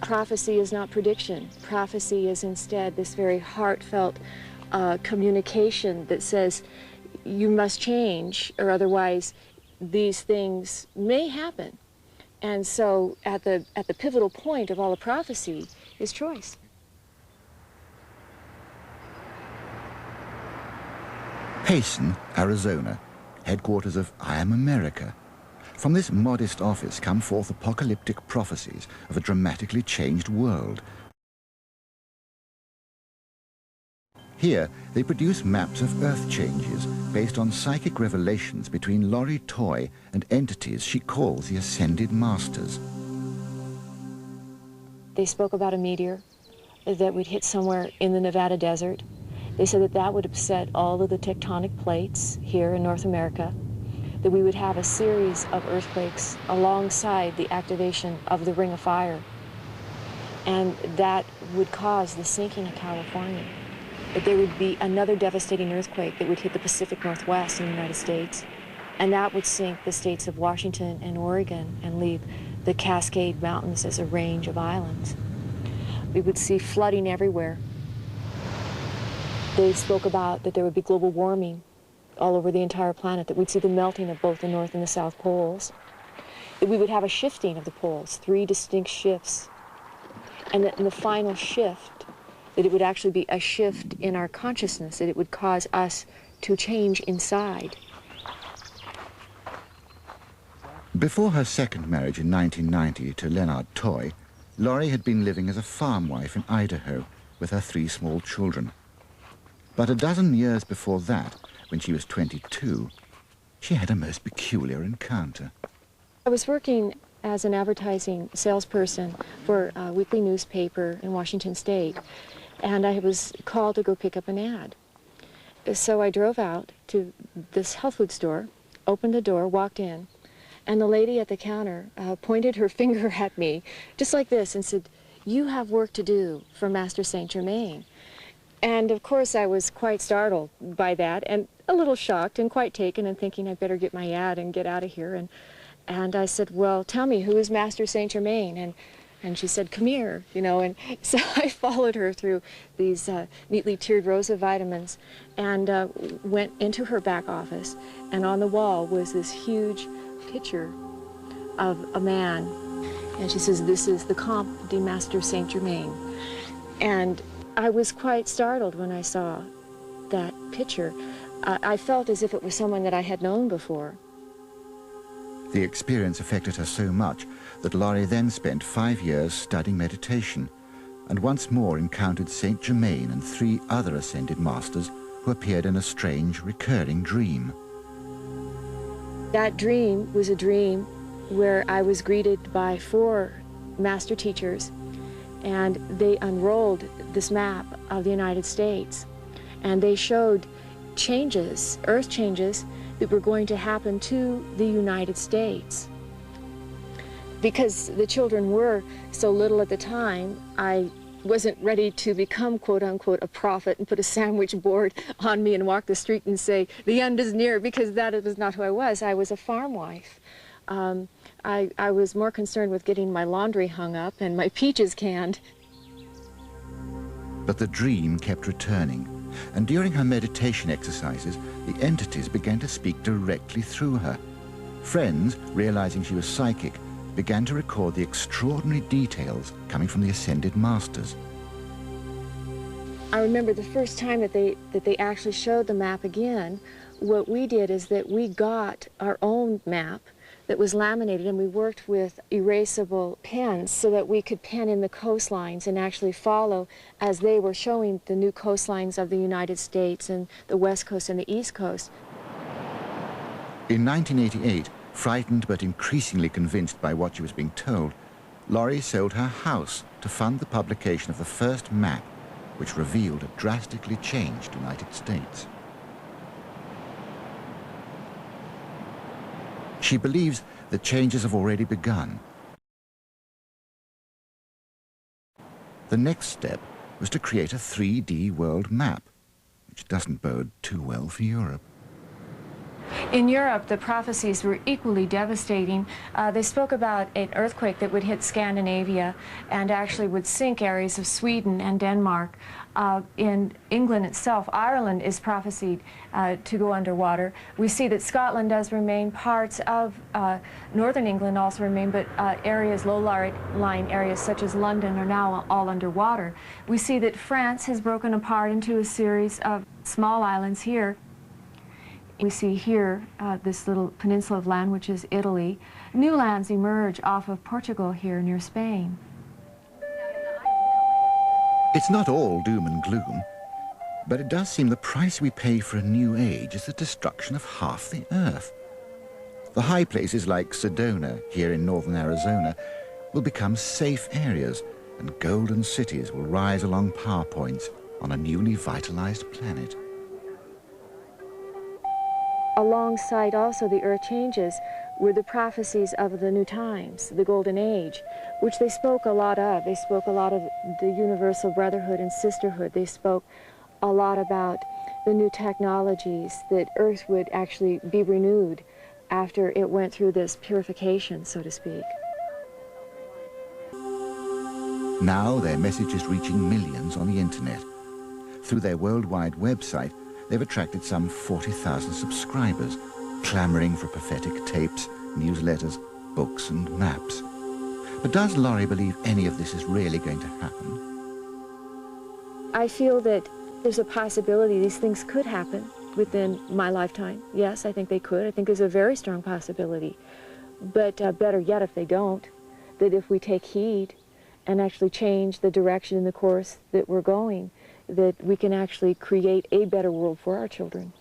Prophecy is not prediction. Prophecy is instead this very heartfelt communication that says you must change or otherwise these things may happen. And so at the pivotal point of all the prophecy is choice. Payson, Arizona, headquarters of I Am America. From this modest office come forth apocalyptic prophecies of a dramatically changed world. Here, they produce maps of Earth changes based on psychic revelations between Laurie Toye and entities she calls the Ascended Masters. They spoke about a meteor that would hit somewhere in the Nevada desert. They said that that would upset all of the tectonic plates here in North America, that we would have a series of earthquakes alongside the activation of the Ring of Fire, and that would cause the sinking of California. That there would be another devastating earthquake that would hit the Pacific Northwest in the United States, and that would sink the states of Washington and Oregon and leave the Cascade Mountains as a range of islands. We would see flooding everywhere. They spoke about that there would be global warming all over the entire planet, that we'd see the melting of both the North and the South poles, that we would have a shifting of the poles, 3 distinct shifts, and that in the final shift, that it would actually be a shift in our consciousness, that it would cause us to change inside. Before her second marriage in 1990 to Leonard Toye, Laurie had been living as a farm wife in Idaho with her 3 small children. But a dozen years before that, when she was 22, she had a most peculiar encounter. I was working as an advertising salesperson for a weekly newspaper in Washington State, and I was called to go pick up an ad. So I drove out to this health food store, opened the door, walked in, and the lady at the counter pointed her finger at me, just like this, and said, "You have work to do for Master Saint Germain." And of course I was quite startled by that, and a little shocked and quite taken and thinking I'd better get my ad and get out of here. And I said, "Well, tell me, who is Master Saint Germain?" And she said, "Come here," you know, and so I followed her through these neatly tiered rows of vitamins and went into her back office, and on the wall was this huge picture of a man, and she says, "This is the Comte de Master Saint Germain." And I was quite startled when I saw that picture. I felt as if it was someone that I had known before. The experience affected her so much that Laurie then spent 5 years studying meditation and once more encountered Saint Germain and 3 other Ascended Masters who appeared in a strange, recurring dream. That dream was a dream where I was greeted by 4 master teachers, and they unrolled this map of the United States, and they showed changes, earth changes, that were going to happen to the United States. Because the children were so little at the time, I wasn't ready to become, quote unquote, a prophet and put a sandwich board on me and walk the street and say, "The end is near," because that was not who I was. I was a farm wife. I was more concerned with getting my laundry hung up and my peaches canned. But the dream kept returning, and during her meditation exercises, the entities began to speak directly through her. Friends, realizing she was psychic, began to record the extraordinary details coming from the Ascended Masters. I remember the first time that they actually showed the map again. What we did is that we got our own map that was laminated, and we worked with erasable pens so that we could pen in the coastlines and actually follow as they were showing the new coastlines of the United States and the West Coast and the East Coast. In 1988, frightened but increasingly convinced by what she was being told, Laurie sold her house to fund the publication of the first map, which revealed a drastically changed United States. She believes that changes have already begun. The next step was to create a 3D world map, which doesn't bode too well for Europe. In Europe, the prophecies were equally devastating. They spoke about an earthquake that would hit Scandinavia and actually would sink areas of Sweden and Denmark. In England itself, Ireland is prophesied to go underwater. We see that Scotland does remain, parts of northern England also remain, but areas, low-lying areas such as London are now all underwater. We see that France has broken apart into a series of small islands here. We see here this little peninsula of land, which is Italy. New lands emerge off of Portugal here near Spain. It's not all doom and gloom, but it does seem the price we pay for a new age is the destruction of half the Earth. The high places like Sedona, here in northern Arizona, will become safe areas, and golden cities will rise along power points on a newly vitalized planet. Alongside also the Earth Changes were the prophecies of the new times, the Golden Age, which they spoke a lot of. They spoke a lot of the universal brotherhood and sisterhood. They spoke a lot about the new technologies, that Earth would actually be renewed after it went through this purification, so to speak. Now their message is reaching millions on the internet. Through their worldwide website, they've attracted some 40,000 subscribers, clamoring for prophetic tapes, newsletters, books and maps. But does Laurie believe any of this is really going to happen? I feel that there's a possibility these things could happen within my lifetime. Yes, I think they could. I think there's a very strong possibility. But better yet if they don't, that if we take heed and actually change the direction and the course that we're going, that we can actually create a better world for our children.